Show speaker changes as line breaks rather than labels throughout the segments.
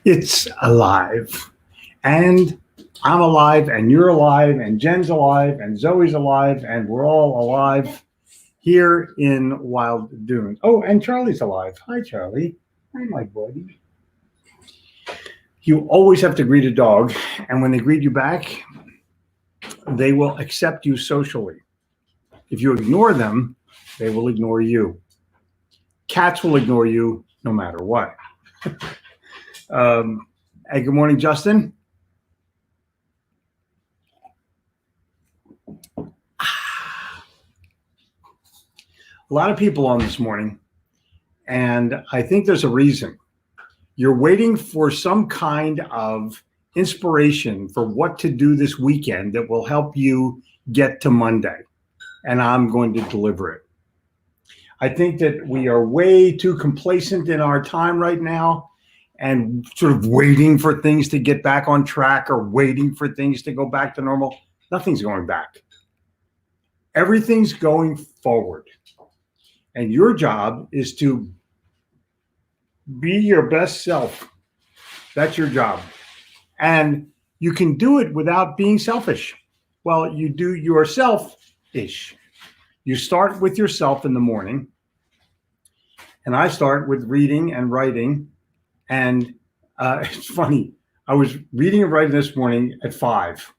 It's alive. And I'm alive, and you're alive, and Jen's alive, and Zoe's alive, and we're all alive here in Wild Dunes. Oh, and Charlie's alive. Hi, Charlie. Hi, my buddy. You always have to greet a dog, and when they greet you back, they will accept you socially. If you ignore them, they will ignore you. Cats will ignore you no matter what. Hey, good morning, Justin. A lot of people on this morning, and I think there's a reason. You're waiting for some kind of inspiration for what to do this weekend that will help you get to Monday, and I'm going to deliver it. I think that we are way too complacent in our time right now and sort of waiting for things to get back on track or waiting for things to go back to normal. Nothing's going back. Everything's going forward. And your job is to be your best self. That's your job. And you can do it without being selfish. Well, you do yourself-ish. You start with yourself in the morning. And I start with reading and writing. And it's funny. I was reading and writing this morning at 5.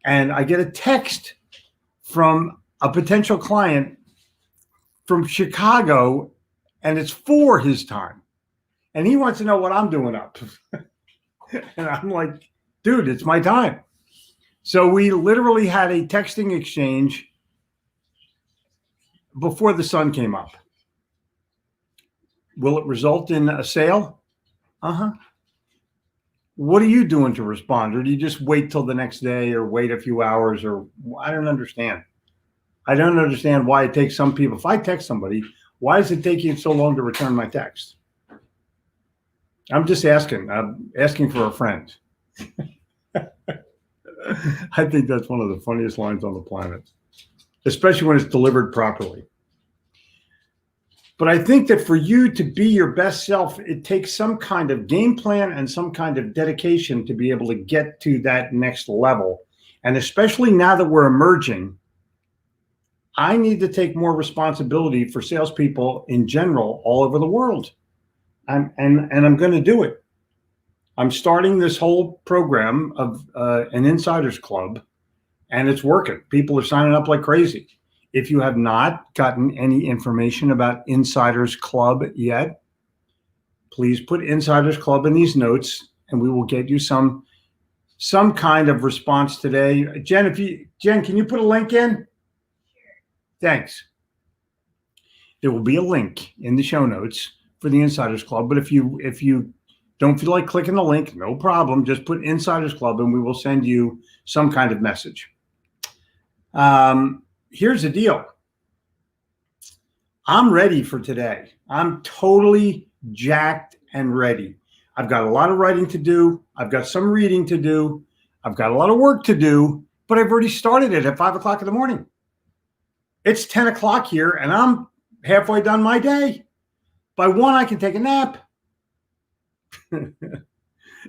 And I get a text from a potential client from Chicago, and it's 4 his time. And he wants to know what I'm doing up. And I'm like, dude, it's my time. So we literally had a texting exchange before the sun came up. Will it result in a sale? Uh-huh. What are you doing to respond? Or do you just wait till the next day or wait a few hours? Or I don't understand. I don't understand why it takes some people. If I text somebody, why is it taking so long to return my text? I'm just asking. I'm asking for a friend. I think that's one of the funniest lines on the planet, especially when it's delivered properly. But I think that for you to be your best self, it takes some kind of game plan and some kind of dedication to be able to get to that next level. And especially now that we're emerging, I need to take more responsibility for salespeople in general all over the world. And I'm going to do it. I'm starting this whole program of an Insiders Club, and it's working. People are signing up like crazy. If you have not gotten any information about Insiders Club yet, please put Insiders Club in these notes, and we will get you some kind of response today. Jen, can you put a link in? Thanks. There will be a link in the show notes for the Insiders Club. But if you don't feel like clicking the link, no problem. Just put Insiders Club and we will send you some kind of message. Here's the deal. I'm ready for today. I'm totally jacked and ready. I've got a lot of writing to do. I've got some reading to do. I've got a lot of work to do, but I've already started it at 5 o'clock in the morning. It's 10 o'clock here, and I'm halfway done my day. By 1, I can take a nap.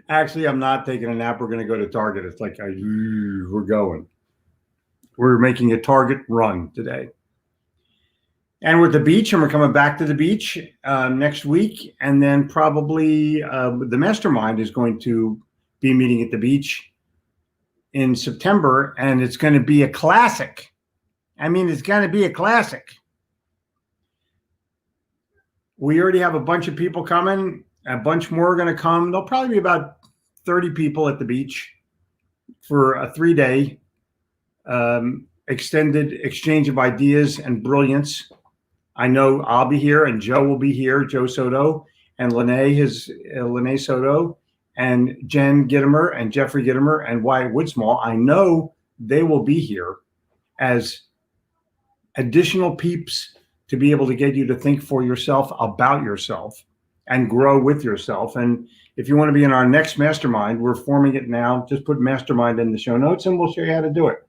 Actually, I'm not taking a nap. We're going to go to Target. It's like, we're going. We're making a Target run today. And we're at the beach, and we're coming back to the beach next week. And then probably the mastermind is going to be meeting at the beach in September, and it's going to be a classic. I mean, it's going to be a classic. We already have a bunch of people coming. A bunch more are going to come. There'll probably be about 30 people at the beach for a 3-day extended exchange of ideas and brilliance. I know I'll be here, and Joe will be here, Joe Soto, and Lene Soto, and Jen Gittimer, and Jeffrey Gittimer, and Wyatt Woodsmall. I know they will be here as additional peeps to be able to get you to think for yourself about yourself and grow with yourself. And if you want to be in our next mastermind, we're forming it now. Just put mastermind in the show notes and we'll show you how to do it.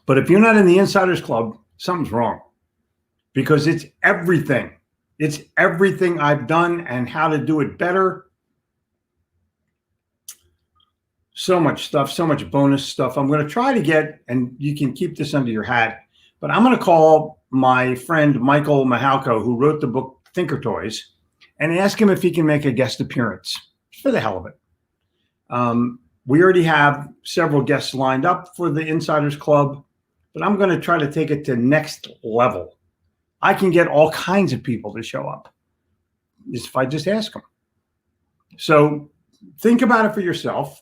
But if you're not in the Insiders Club, something's wrong, because it's everything. It's everything I've done and how to do it better. So much stuff, so much bonus stuff. I'm going to try to get, and you can keep this under your hat, but I'm going to call my friend Michael Mahalko, who wrote the book Thinker Toys, and ask him if he can make a guest appearance for the hell of it. We already have several guests lined up for the Insiders Club, but I'm going to try to take it to next level. I can get all kinds of people to show up if I just ask them. So think about it for yourself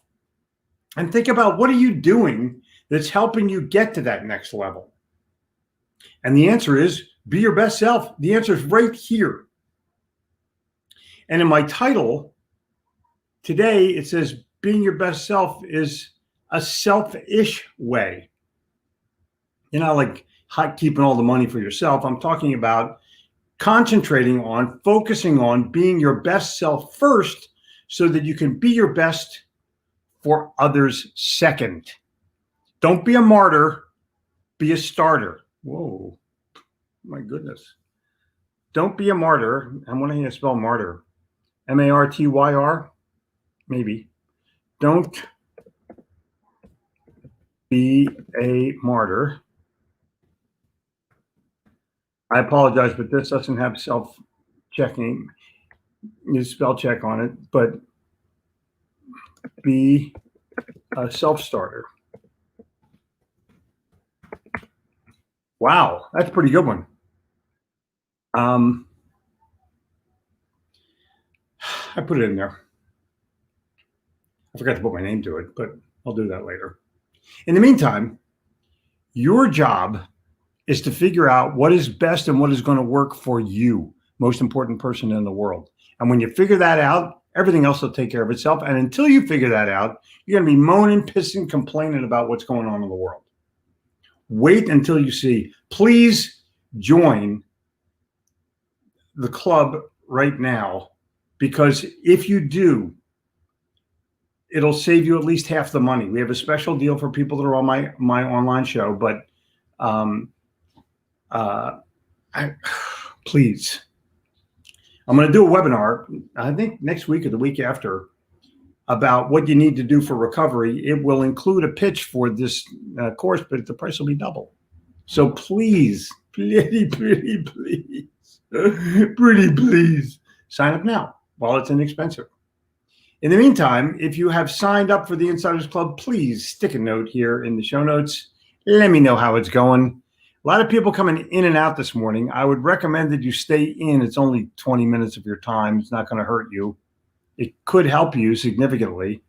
and think about, what are you doing that's helping you get to that next level? And the answer is, be your best self. The answer is right here. And in my title today, it says, being your best self is a selfish way. Like keeping all the money for yourself. I'm talking about concentrating on, focusing on being your best self first, so that you can be your best for others second. Don't be a martyr, be a starter. Whoa, my goodness. Don't be a martyr. I'm wondering how to spell martyr. M-A-R-T-Y-R? Maybe. Don't be a martyr. I apologize, but this doesn't have self-checking, spell check on it, but be a self-starter. Wow, that's a pretty good one. I put it in there. I forgot to put my name to it, but I'll do that later. In the meantime, your job is to figure out what is best and what is going to work for you, most important person in the world. And when you figure that out, everything else will take care of itself. And until you figure that out, you're going to be moaning, pissing, complaining about what's going on in the world. Wait until you see. Please join the club right now, because if you do, it'll save you at least half the money. We have a special deal for people that are on my online show, but please, I'm going to do a webinar, I think next week or the week after, about what you need to do for recovery. It will include a pitch for this course, but the price will be double. So please, pretty please, sign up now while it's inexpensive. In the meantime, if you have signed up for the Insiders Club, please stick a note here in the show notes. Let me know how it's going. A lot of people coming in and out this morning. I would recommend that you stay in. It's only 20 minutes of your time. It's not going to hurt you. It could help you significantly.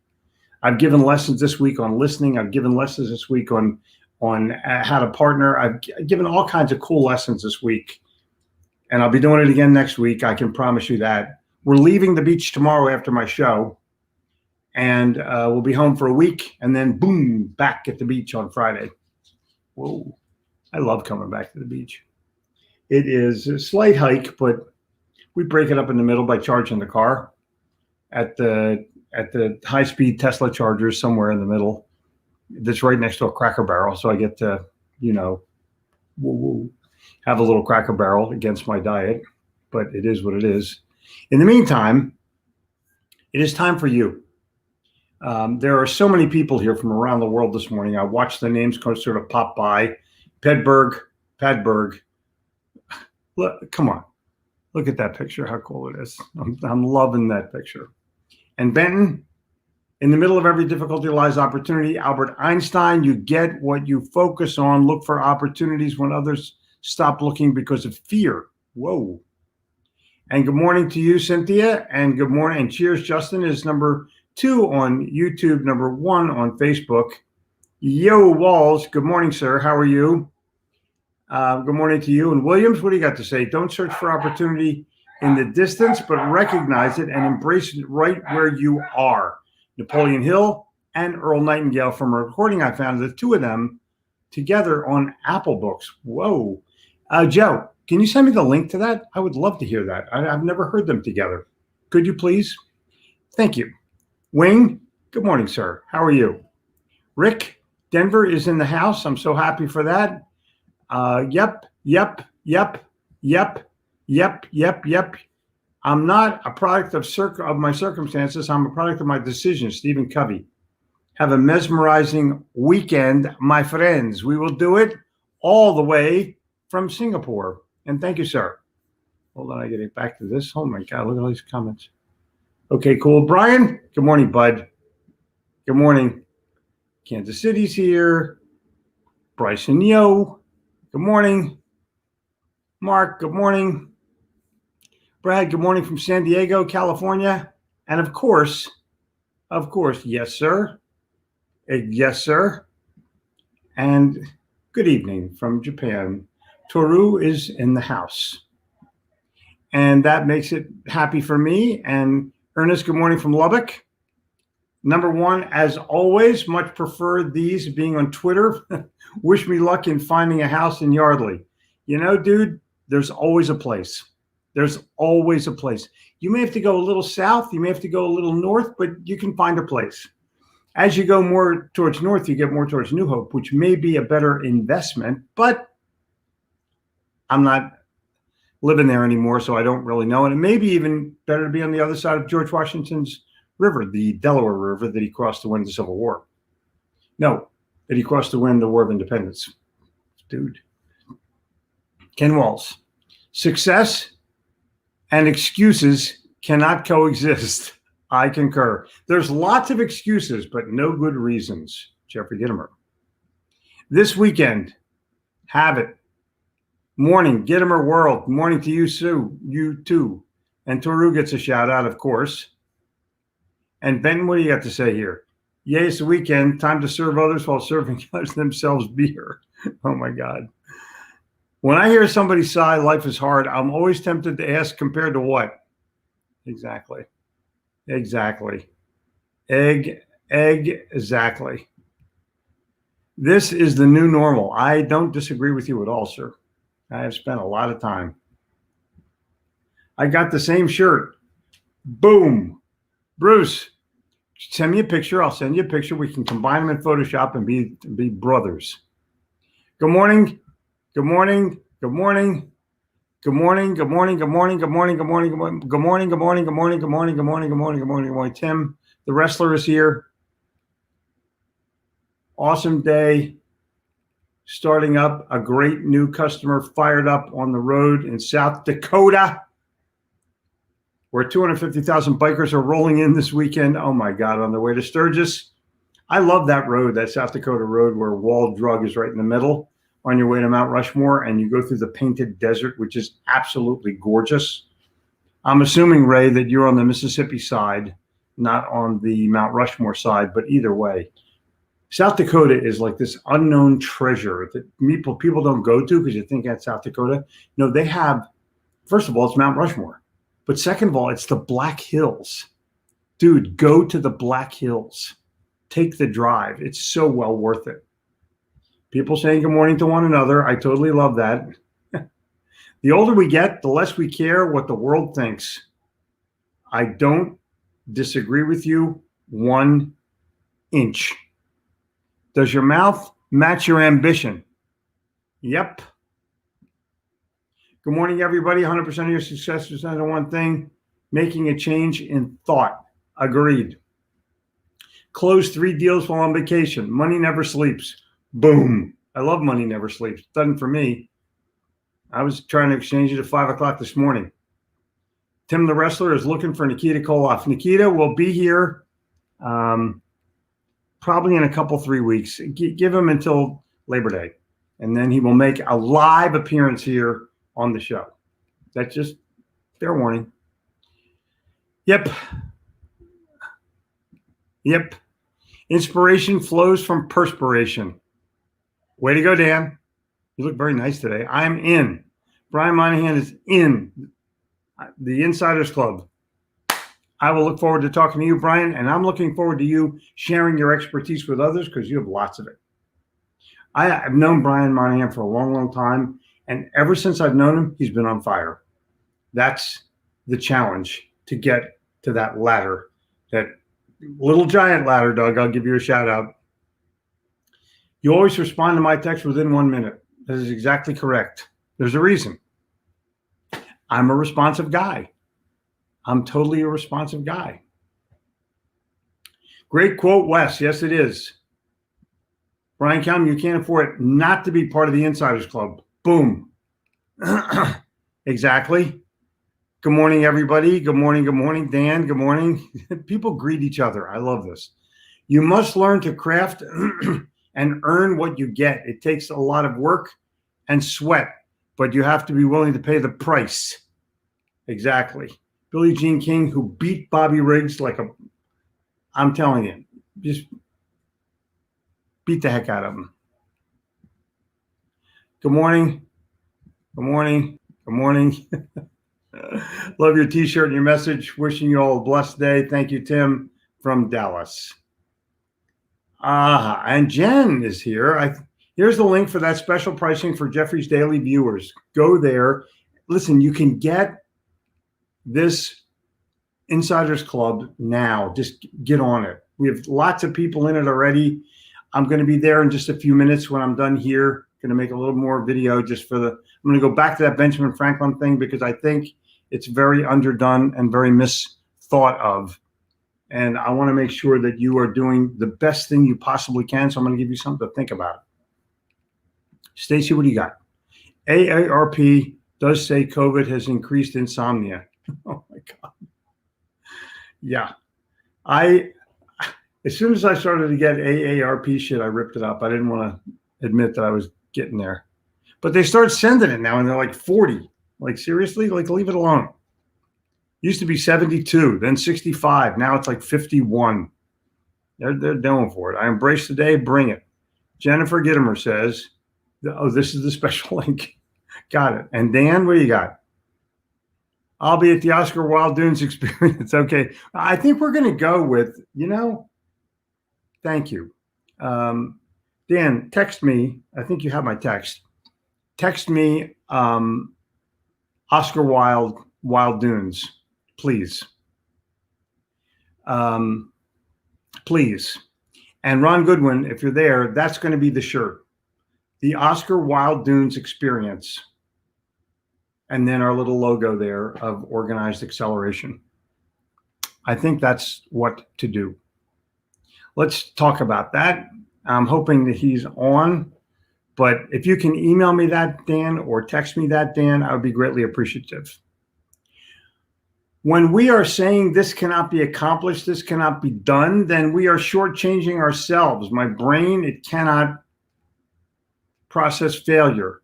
I've given lessons this week on listening. I've given lessons this week on how to partner. I've given all kinds of cool lessons this week, and I'll be doing it again next week. I can promise you that. We're leaving the beach tomorrow after my show, and we'll be home for a week, and then boom, back at the beach on Friday. Whoa, I love coming back to the beach. It is a slight hike, but we break it up in the middle by charging the car at the high-speed Tesla chargers somewhere in the middle. That's right next to a Cracker Barrel, so I get to, have a little Cracker Barrel against my diet, but it is what it is. In the meantime, it is time for you. There are so many people here from around the world this morning. I watched the names sort of pop by. Padberg. Look, come on. Look at that picture, how cool it is. I'm loving that picture. And Benton, in the middle of every difficulty lies opportunity. Albert Einstein, you get what you focus on. Look for opportunities when others stop looking because of fear. Whoa. And good morning to you, Cynthia. And good morning. And cheers, Justin is number 2 on YouTube, number 1 on Facebook. Yo, Walls, good morning, sir. How are you? Good morning to you. And Williams, what do you got to say? Don't search for opportunity in the distance, but recognize it and embrace it right where you are. Napoleon Hill and Earl Nightingale, from a recording I found, the two of them together on Apple Books. Whoa. Joe, can you send me the link to that? I would love to hear that. I've never heard them together. Could you please? Thank you. Wing, good morning, sir. How are you? Rick, Denver is in the house. I'm so happy for that. Yep. Yep. I'm not a product of my circumstances. I'm a product of my decisions. Stephen Covey. Have a mesmerizing weekend, my friends. We will do it all the way from Singapore. And thank you, sir. Hold on, I get it back to this. Oh my God, look at all these comments. Okay, cool. Brian, good morning, bud. Good morning. Kansas City's here. Bryson Yo, good morning. Mark, good morning. Brad, good morning from San Diego, California. And of course, yes, sir. Yes, sir. And good evening from Japan. Toru is in the house. And that makes it happy for me. And Ernest, good morning from Lubbock. Number one, as always, much prefer these being on Twitter. Wish me luck in finding a house in Yardley. You know, dude, there's always a place. There's always a place. You may have to go a little south. You may have to go a little north, but you can find a place. As you go more towards north, you get more towards New Hope, which may be a better investment, but I'm not living there anymore, so I don't really know. And it may be even better to be on the other side of George Washington's river, the Delaware River, that he crossed to win the Civil War. No, that he crossed to win the War of Independence. Dude. Ken Walls. Success and excuses cannot coexist. I concur. There's lots of excuses, but no good reasons. Jeffrey Gittimer. This weekend, have it. Morning, Gittimer World. Morning to you, Sue. You too. And Toru gets a shout out, of course. And Ben, what do you got to say here? Yay, it's the weekend. Time to serve others while serving themselves beer. Oh, my God. When I hear somebody sigh, life is hard, I'm always tempted to ask, compared to what? Exactly. Exactly. Exactly. This is the new normal. I don't disagree with you at all, sir. I have spent a lot of time. I got the same shirt. Boom. Bruce, send me a picture. I'll send you a picture. We can combine them in Photoshop and be brothers. Good morning. Good morning. Good morning. Good morning. Good morning. Good morning. Good morning. Good morning. Good morning. Good morning. Good morning. Good morning. Good morning. Good morning. Good morning. Good morning. Good morning. Tim, the wrestler, is here. Awesome day. Starting up a great new customer fired up on the road in South Dakota, where 250,000 bikers are rolling in this weekend. Oh my God, on their way to Sturgis. I love that road, that South Dakota road where Walled Drug is right in the middle on your way to Mount Rushmore, and you go through the Painted Desert, which is absolutely gorgeous. I'm assuming, Ray, that you're on the Mississippi side, not on the Mount Rushmore side, but either way. South Dakota is like this unknown treasure that people don't go to because you think that's South Dakota. No, they have, first of all, it's Mount Rushmore. But second of all, it's the Black Hills. Dude, go to the Black Hills. Take the drive. It's so well worth it. People saying good morning to one another. I totally love that. The older we get, the less we care what the world thinks. I don't disagree with you 1 inch. Does your mouth match your ambition? Yep. Good morning, everybody. 100% of your success is under one thing, making a change in thought. Agreed. Close 3 deals while on vacation. Money never sleeps. Boom. I love money never sleeps. Doesn't for me. I was trying to exchange it at 5 o'clock this morning. Tim the wrestler is looking for Nikita Koloff. Nikita will be here probably in a couple, 3 weeks. Give him until Labor Day, and then he will make a live appearance here on the show. That's just fair warning. Yep. Inspiration flows from perspiration. Way to go, Dan. You look very nice today. I'm in. Brian Moynihan is in the Insiders Club. I will look forward to talking to you, Brian, and I'm looking forward to you sharing your expertise with others because you have lots of it. I have known Brian Moynihan for a long, long time, and ever since I've known him, he's been on fire. That's the challenge, to get to that ladder, that little giant ladder, Doug. I'll give you a shout out. You always respond to my text within 1 minute. That is exactly correct. There's a reason. I'm a responsive guy. I'm totally a responsive guy. Great quote, Wes. Yes, it is. Brian Kelm, you can't afford not to be part of the Insiders Club. Boom. Exactly. Good morning, everybody. Good morning. Good morning, Dan. Good morning. People greet each other. I love this. You must learn to craft and earn what you get. It takes a lot of work and sweat, but you have to be willing to pay the price. Exactly. Billie Jean King, who beat Bobby Riggs I'm telling you, just beat the heck out of him. Good morning. Good morning. Good morning. Love your t-shirt and your message. Wishing you all a blessed day. Thank you, Tim from Dallas. And Jen is here. Here's the link for that special pricing for Jeffrey's Daily viewers. Go there. Listen, you can get this Insiders Club now. Just get on it. We have lots of people in it already. I'm going to be there in just a few minutes when I'm done here. Going to make a little more video just I'm going to go back to that Benjamin Franklin thing because I think it's very underdone and very misthought of. And I want to make sure that you are doing the best thing you possibly can. So I'm going to give you something to think about. Stacy, what do you got? AARP does say COVID has increased insomnia. Oh my God. Yeah. As soon as I started to get AARP shit, I ripped it up. I didn't want to admit that I was getting there. But they start sending it now and they're like 40. Like seriously? Like leave it alone. Used to be 72, then 65. Now it's like 51. They're going for it. I embrace the day. Bring it. Jennifer Gittimer says, oh, this is the special link. Got it. And Dan, what do you got? I'll be at the Oscar Wilde Dunes experience. Okay. I think we're going to go with, thank you. Dan, text me. I think you have my text. Text me Oscar Wilde Dunes, please. Please. And Ron Goodwin, if you're there, that's going to be the shirt. The Oscar Wilde Dunes experience. And then our little logo there of organized acceleration. I think that's what to do. Let's talk about that. I'm hoping that he's on, but if you can email me that, Dan, or text me that, Dan, I would be greatly appreciative. When we are saying this cannot be accomplished, this cannot be done, then we are shortchanging ourselves. My brain, it cannot process failure.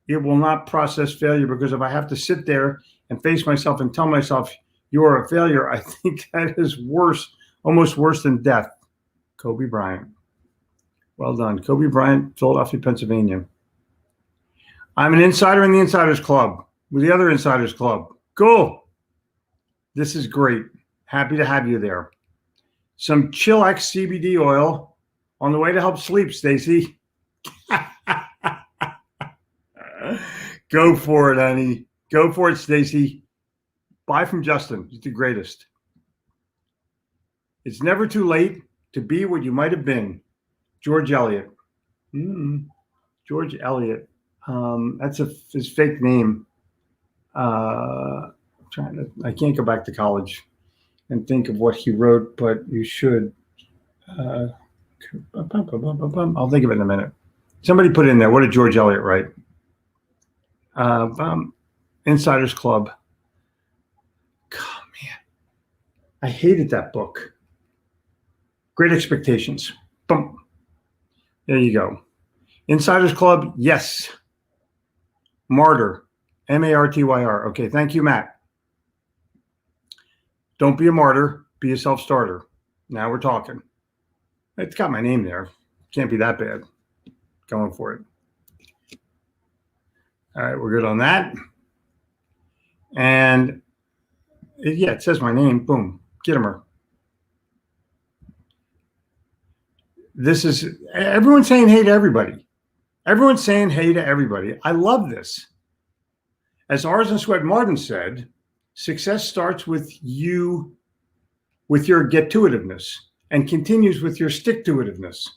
It will not process failure because if I have to sit there and face myself and tell myself you are a failure, I think that is worse, almost worse than death. Kobe Bryant. Well done. Kobe Bryant, Philadelphia, Pennsylvania. I'm an insider in the Insiders Club with the other Insiders Club. Cool. This is great. Happy to have you there. Some Chillax CBD oil on the way to help sleep, Stacy. Go for it, honey. Go for it, Stacy. Buy from Justin. He's the greatest. It's never too late to be what you might have been. George Eliot. George Eliot. That's his fake name. I can't go back to college and think of what he wrote, but you should. I'll think of it in a minute. Somebody put in there, what did George Eliot write? Insiders Club. Oh, man. I hated that book. Great Expectations. Boom. There you go. Insiders Club, yes. Martyr. M-A-R-T-Y-R. Okay, thank you, Matt. Don't be a martyr. Be a self-starter. Now we're talking. It's got my name there. Can't be that bad. Going for it. All right, we're good on that. And it says my name. Boom. Gittimer. This is everyone's saying hey to everybody. Everyone's saying hey to everybody. I love this. As Ars and Sweat Martin said, success starts with you, with your get-to-itiveness, and continues with your stick-to-itiveness.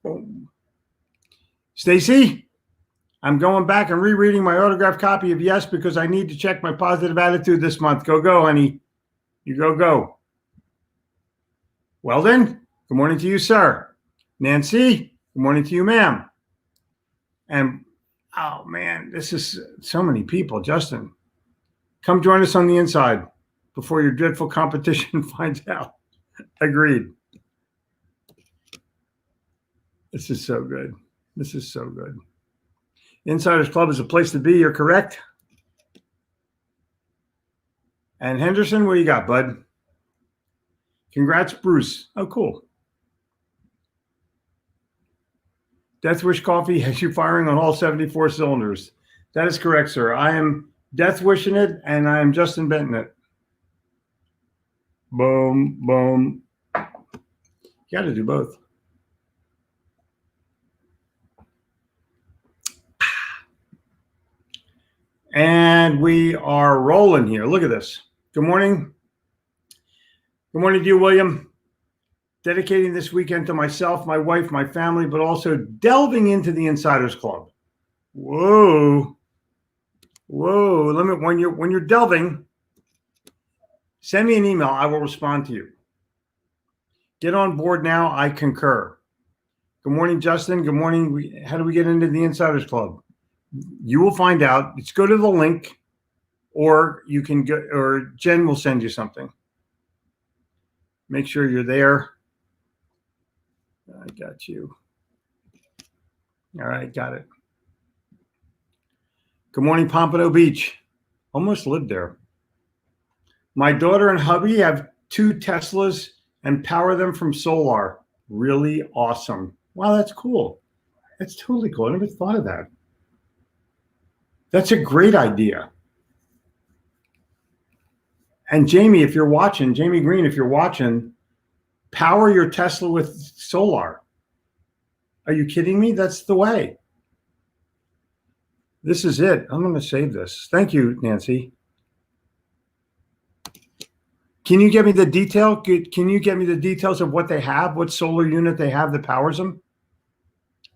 Boom. Stacy, I'm going back and rereading my autographed copy of Yes because I need to check my positive attitude this month. Go, honey. You go. Weldon, good morning to you, sir. Nancy, good morning to you, ma'am. And, oh, man, this is so many people. Justin, come join us on the inside before your dreadful competition finds out. Agreed. This is so good. This is so good. Insiders Club is a place to be. You're correct. And Henderson, what do you got, bud? Congrats, Bruce. Oh, cool. Death Wish Coffee has you firing on all 74 cylinders. That is correct, sir. I am Death Wishing it, and I am Justin Benton it. Boom, boom. You got to do both. And we are rolling here. Look at this. Good morning. Good morning to you, William. Dedicating this weekend to myself, my wife, my family, but also delving into the Insiders Club. Whoa. When you're delving, send me an email. I will respond to you. Get on board now. I concur. Good morning, Justin. Good morning. How do we get into the Insiders Club? You will find out. Let's go to the link, or you can go, or Jen will send you something. Make sure you're there. I got you. All right, got it. Good morning, Pompano Beach. Almost lived there. My daughter and hubby have 2 Teslas and power them from solar. Really awesome. Wow, that's cool. That's totally cool. I never thought of that. That's a great idea. And Jamie, if you're watching, Jamie Green, if you're watching, power your Tesla with solar. Are you kidding me? That's the way. This is it. I'm going to save this. Thank you, Nancy. Can you get me the detail? Can you get me the details of what they have, what solar unit they have that powers them?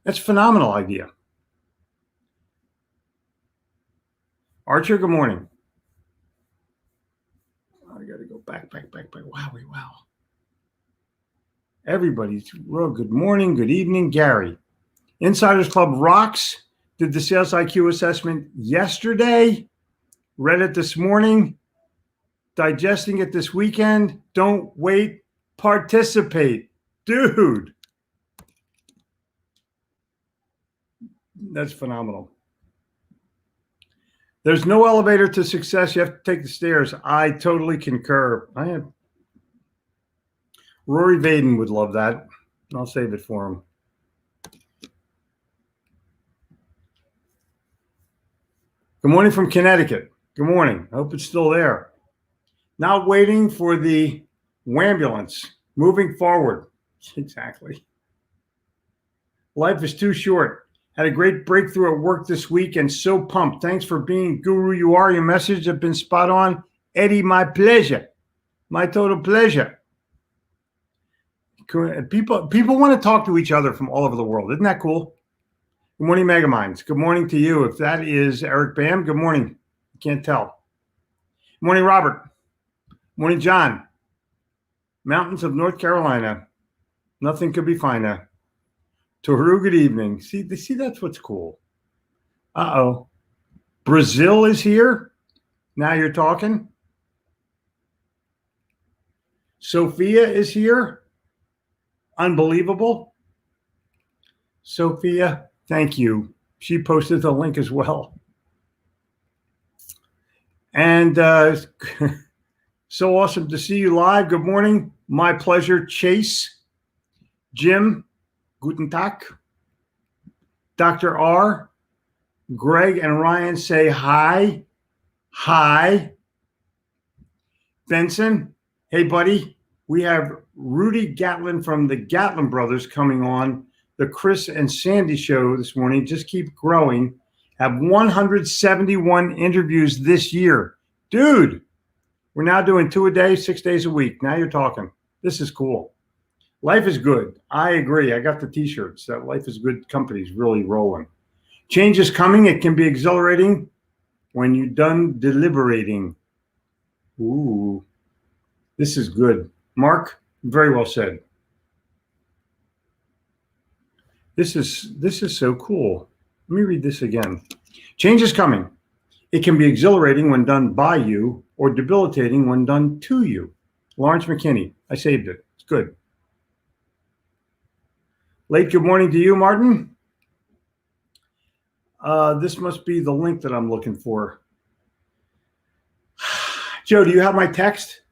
That's a phenomenal idea. Archer, good morning. I got to go back. Wow. Everybody's real good morning, good evening. Gary. Insiders Club rocks. Did the sales IQ assessment yesterday. Read it this morning. Digesting it this weekend. Don't wait. Participate. Dude. That's phenomenal. There's no elevator to success. You have to take the stairs. I totally concur. I am. Rory Vaden would love that. I'll save it for him. Good morning from Connecticut. Good morning. I hope it's still there. Not waiting for the ambulance. Moving forward. Exactly. Life is too short. Had a great breakthrough at work this week and so pumped. Thanks for being guru you are. Your message has been spot on. Eddie, my pleasure. My total pleasure. People want to talk to each other from all over the world. Isn't that cool? Good morning, Megaminds. Good morning to you. If that is Eric Bam, good morning. Can't tell. Good morning, Robert. Good morning, John. Mountains of North Carolina. Nothing could be finer. Toru, good evening. See, that's what's cool. Uh-oh. Brazil is here. Now you're talking. Sophia is here. Unbelievable. Sophia, thank you. She posted the link as well. And so awesome to see you live. Good morning. My pleasure, Chase. Jim, guten Tag. Dr. R, Greg and Ryan say hi. Hi. Benson, hey, buddy. We have Rudy Gatlin from the Gatlin Brothers coming on the Chris and Sandy show this morning. Just keep growing. Have 171 interviews this year. Dude, we're now doing 2 a day, 6 days a week. Now you're talking. This is cool. Life is good. I agree. I got the t-shirts. That Life is Good company's really rolling. Change is coming. It can be exhilarating when you're done deliberating. Ooh, this is good. Mark, very well said. This is so cool. Let me read this again. Change is coming. It can be exhilarating when done by you or debilitating when done to you. Lawrence McKinney. I saved it. It's good. Late good morning to you, Martin. This must be the link that I'm looking for. Joe, do you have my text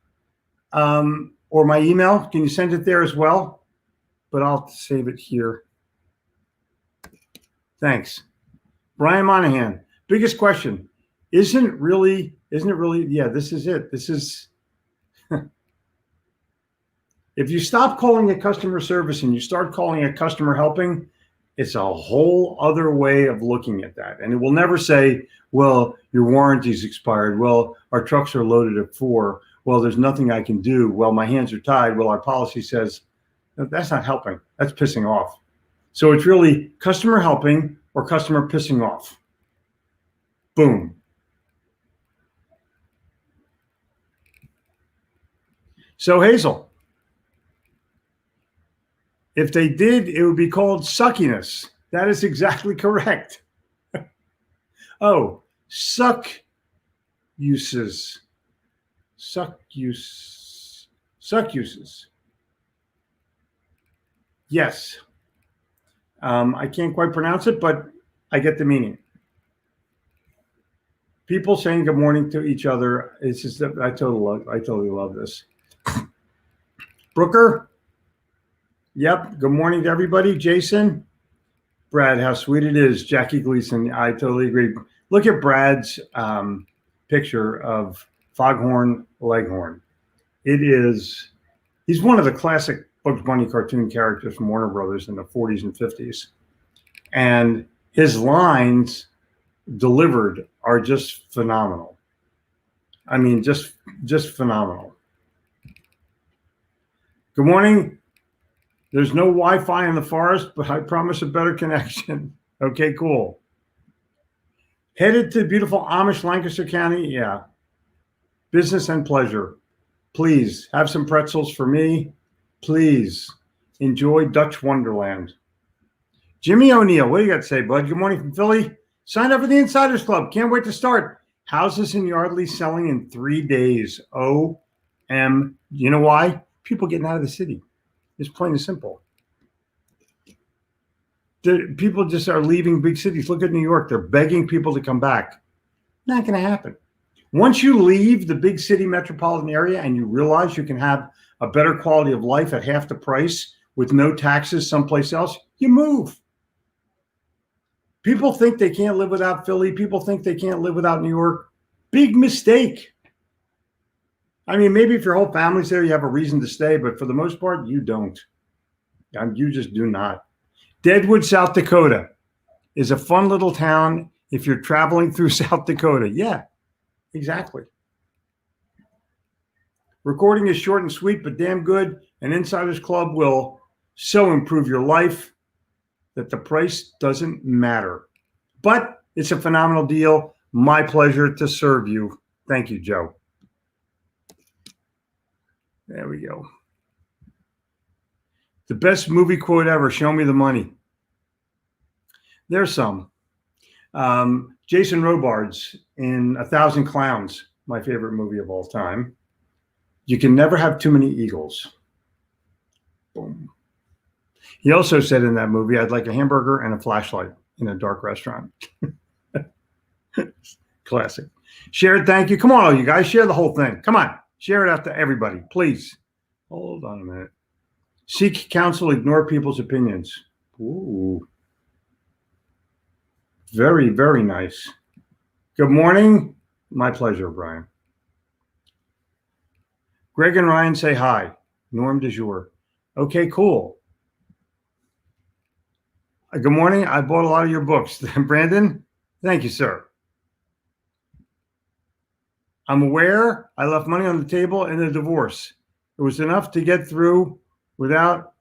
or my email? Can you send it there as well? But I'll save it here. Thanks. Brian Monahan, biggest question. Isn't it really, yeah, this is it. This is, if you stop calling it customer service and you start calling it customer helping, it's a whole other way of looking at that. And it will never say, well, your warranty's expired. Well, our trucks are loaded at 4. Well, there's nothing I can do. Well, my hands are tied. Well, our policy says, that's not helping. That's pissing off. So it's really customer helping or customer pissing off. Boom. So Hazel, if they did, it would be called suckiness. That is exactly correct. Oh, suck uses. Suck uses. Yes. I can't quite pronounce it, but I get the meaning. People saying good morning to each other. It's just that I totally love this. Brooker. Yep. Good morning to everybody. Jason. Brad, how sweet it is. Jackie Gleason. I totally agree. Look at Brad's picture of Foghorn Leghorn. He's one of the classic Bugs Bunny cartoon characters from Warner Brothers in the 40s and 50s. And his lines delivered are just phenomenal. I mean, just phenomenal. Good morning. There's no Wi-Fi in the forest, but I promise a better connection. Okay, cool. Headed to beautiful Amish Lancaster County? Yeah. Business and pleasure. Please have some pretzels for me. Please enjoy Dutch Wonderland. Jimmy O'Neill, what do you got to say, bud? Good morning from Philly. Signed up for the Insiders Club. Can't wait to start. Houses in Yardley selling in 3 days. O-M. You know why? People getting out of the city. It's plain and simple. People just are leaving big cities. Look at New York. They're begging people to come back. Not going to happen. Once you leave the big city metropolitan area and you realize you can have a better quality of life at half the price with no taxes someplace else, you move. People think they can't live without Philly. People think they can't live without New York. Big mistake. I mean, maybe if your whole family's there, you have a reason to stay, but for the most part, you don't. You just do not. Deadwood, South Dakota is a fun little town if you're traveling through South Dakota. Yeah, exactly. Recording is short and sweet, but damn good. An Insiders Club will so improve your life that the price doesn't matter. But it's a phenomenal deal. My pleasure to serve you. Thank you, Joe. There we go. The best movie quote ever, show me the money. There's some. Jason Robards in 1,000 Clowns, my favorite movie of all time. You can never have too many eagles. Boom. He also said in that movie, I'd like a hamburger and a flashlight in a dark restaurant. Classic. Share it, thank you. Come on, all you guys, share the whole thing. Come on, share it out to everybody, please. Hold on a minute. Seek counsel, ignore people's opinions. Ooh. Very, very nice. Good morning. My pleasure, Brian. Greg and Ryan say hi. Norm du jour. Okay, cool. Good morning. I bought a lot of your books. Brandon, thank you, sir. I'm aware I left money on the table in a divorce. It was enough to get through without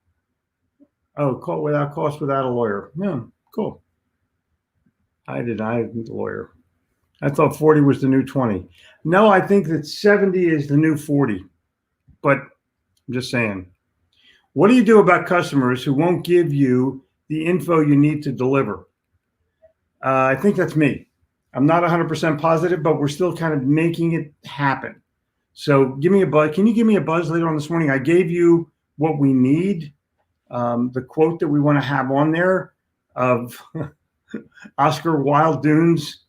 cost, without a lawyer. Yeah, cool. I didn't lawyer. I thought 40 was the new 20. No, I think that 70 is the new 40. But I'm just saying. What do you do about customers who won't give you the info you need to deliver? I think that's me. I'm not 100% positive, but we're still kind of making it happen. So give me a buzz. Can you give me a buzz later on this morning? I gave you what we need, the quote that we want to have on there of Oscar Wilde Dunes.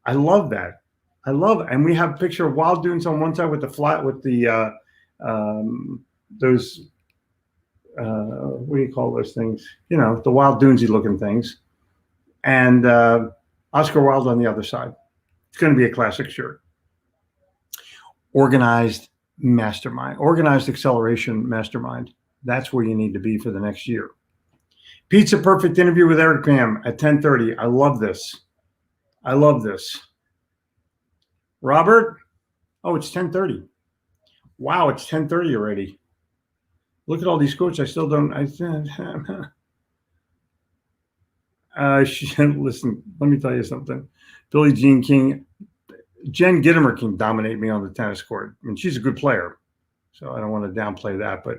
I love that. I love it. And we have a picture of Wild Dunes on one side with the flat, with the, those, what do you call those things? You know, the Wild Dunesy looking things. And Oscar Wilde on the other side. It's going to be a classic shirt. Organized mastermind, organized acceleration mastermind. That's where you need to be for the next year. Pizza Perfect interview with Eric Pam at 10:30. I love this. I love this. Robert? Oh, it's 10:30. Wow, it's 10:30 already. Look at all these quotes. I still don't. Listen, let me tell you something. Billie Jean King, Jen Gittimer can dominate me on the tennis court. I mean, she's a good player, so I don't want to downplay that. But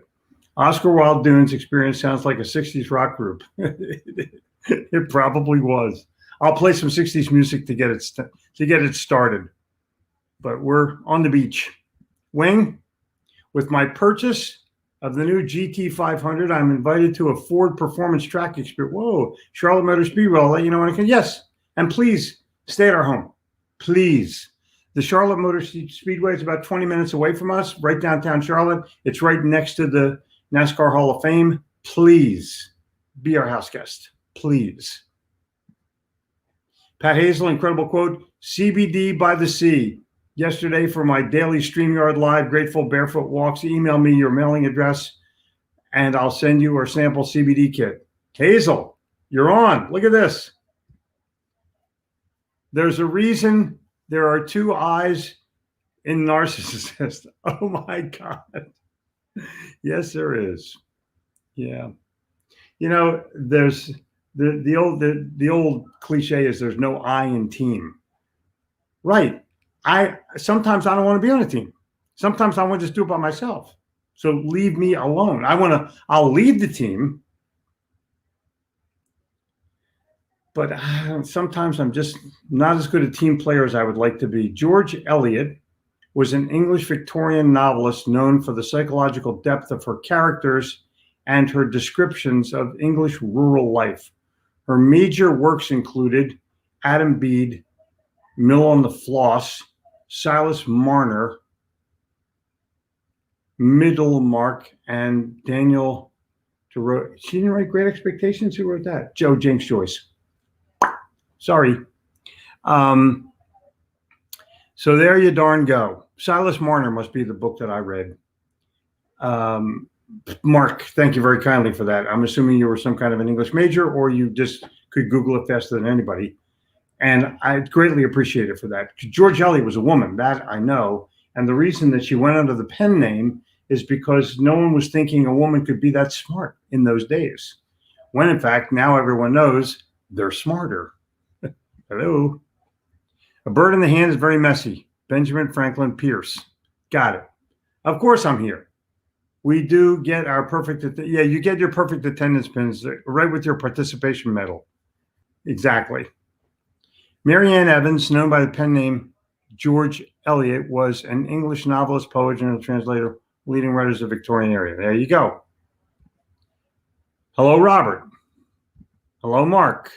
Oscar Wilde Dunes experience sounds like a 60s rock group. It probably was. I'll play some 60s music to get it started. But we're on the beach. Wing, with my purchase of the new GT500, I'm invited to a Ford Performance Track experience. Whoa, Charlotte Motor Speedway. I'll let you know when I can. Yes, and please stay at our home. Please. The Charlotte Motor Speedway is about 20 minutes away from us, right downtown Charlotte. It's right next to the NASCAR Hall of Fame. Please be our house guest. Please. Pat Hazel, incredible quote, CBD by the sea. Yesterday for my daily StreamYard Live Grateful Barefoot walks, email me your mailing address and I'll send you our sample CBD kit. Hazel, you're on. Look at this. There's a reason there are two eyes in Narcissist. Oh my God. Yes, there is. Yeah. You know, there's the old cliche is there's no I in team. Right. Sometimes I don't want to be on a team. Sometimes I want to just do it by myself. So leave me alone. I'll lead the team. But sometimes I'm just not as good a team player as I would like to be. George Eliot was an English Victorian novelist known for the psychological depth of her characters and her descriptions of English rural life. Her major works included Adam Bede, Mill on the Floss, Silas Marner, Middlemarch, and Daniel. She didn't write Great Expectations? Who wrote that? James Joyce. Sorry. So there you darn go. Silas Marner must be the book that I read. Mark, thank you very kindly for that. I'm assuming you were some kind of an English major or you just could Google it faster than anybody. And I greatly appreciate it for that. George Eliot was a woman, that I know. And the reason that she went under the pen name is because no one was thinking a woman could be that smart in those days. When in fact, now everyone knows they're smarter. Hello. A bird in the hand is very messy. Benjamin Franklin Pierce. Got it. Of course I'm here. We do get our perfect, you get your perfect attendance pins right with your participation medal. Exactly. Marianne Evans, known by the pen name George Eliot, was an English novelist, poet, and translator, leading writers of the Victorian era. There you go. Hello, Robert. Hello, Mark.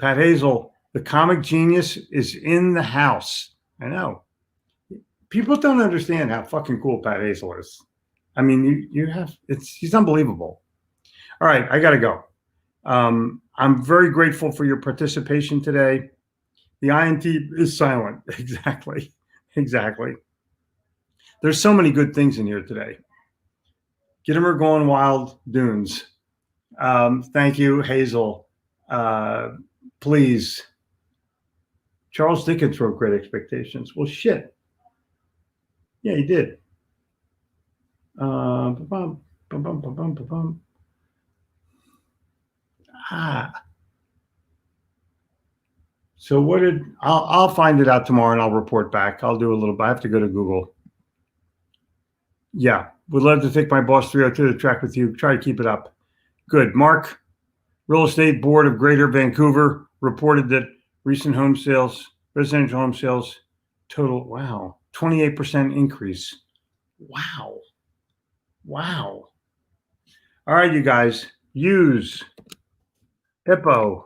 Pat Hazel, the comic genius is in the house. I know. People don't understand how fucking cool Pat Hazel is. I mean, he's unbelievable. All right, I got to go. I'm very grateful for your participation today. The INT is silent. Exactly. There's so many good things in here today. Gittimer Going Wild Dunes. Thank you, Hazel. Please. Charles Dickens wrote Great Expectations. Well, shit. Yeah, he did. So what did I'll find it out tomorrow and I'll report back. I'll do a little. I have to go to Google. Yeah, would love to take my boss 302 to track with you. Try to keep it up. Good. Mark, Real Estate Board of Greater Vancouver reported that recent home sales, residential home sales, total 28% increase. Wow. All right, you guys, use Hippo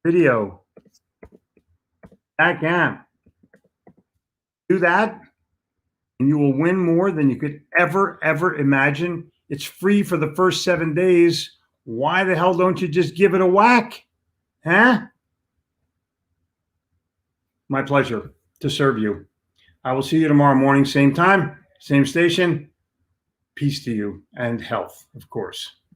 video. That can do that, and you will win more than you could ever imagine. It's free for the first 7 days. Why the hell don't you just give it a whack? Huh? My pleasure to serve you. I will see you tomorrow morning, same time, same station. Peace to you and health, of course.